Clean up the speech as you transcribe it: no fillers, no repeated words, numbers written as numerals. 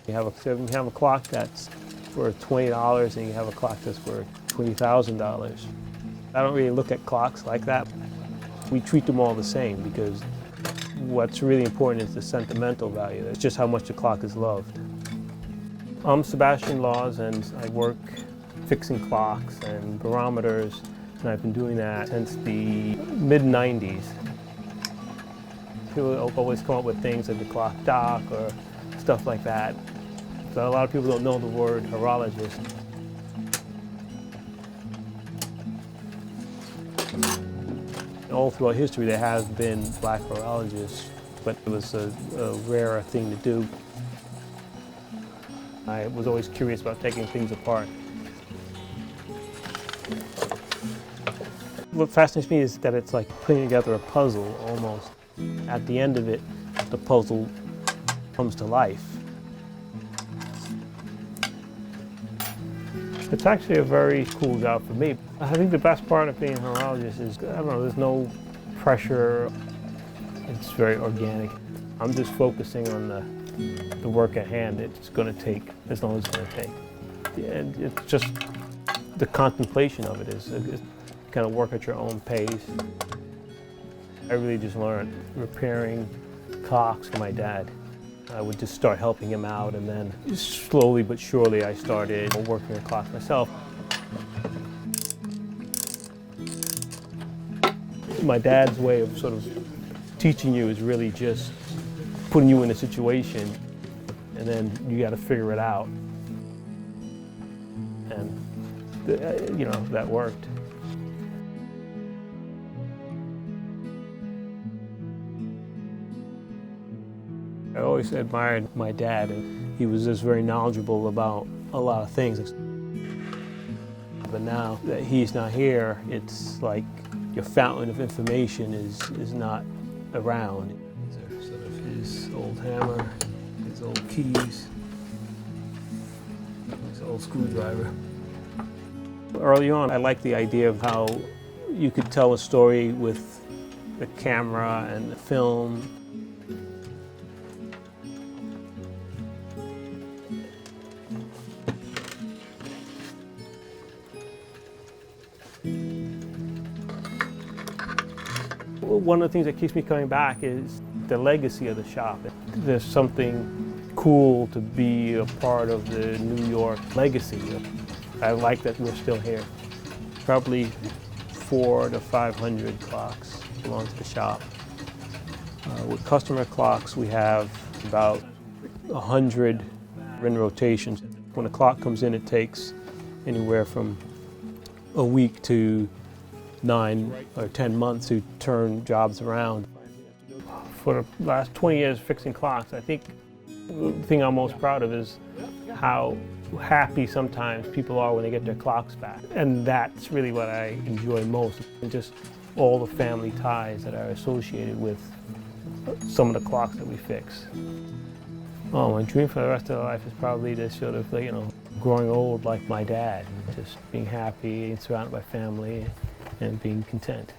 So you have a clock that's worth $20 and you have a clock that's worth $20,000. I don't really look at clocks like that. We treat them all the same because what's really important is the sentimental value. It's just how much the clock is loved. I'm Sebastian Laws and I work fixing clocks and barometers, and I've been doing that since the mid-90s. People always come up with things like the clock dock or stuff like that. So a lot of people don't know the word horologist. All throughout history there have been black horologists, but it was a rarer thing to do. I was always curious about taking things apart. What fascinates me is that it's like putting together a puzzle almost. At the end of it, the puzzle comes to life. It's actually a very cool job for me. I think the best part of being a horologist is, I don't know, there's no pressure. It's very organic. I'm just focusing on the work at hand. It's going to take as long as it's going to take. And it's just the contemplation of it is kind of work at your own pace. I really just learned repairing clocks for my dad. I would just start helping him out, and then slowly but surely I started working on clocks myself. My dad's way of sort of teaching you is really just putting you in a situation, and then you got to figure it out. And you know, that worked. I always admired my dad, and he was just very knowledgeable about a lot of things. But now that he's not here, it's like your fountain of information is not around. These are sort of his old hammer, his old keys, his old screwdriver. Early on, I liked the idea of how you could tell a story with the camera and the film. One of the things that keeps me coming back is the legacy of the shop. There's something cool to be a part of the New York legacy. I like that we're still here. Probably 400 to 500 clocks belong to the shop. With customer clocks, we have about 100 in rotation. When a clock comes in, it takes anywhere from a week to 9 or 10 months to turn jobs around. For the last 20 years fixing clocks, I think the thing I'm most proud of is how happy sometimes people are when they get their clocks back. And that's really what I enjoy most, and just all the family ties that are associated with some of the clocks that we fix. Oh, my dream for the rest of my life is probably to sort of, you know, growing old like my dad, just being happy and surrounded by family and being content.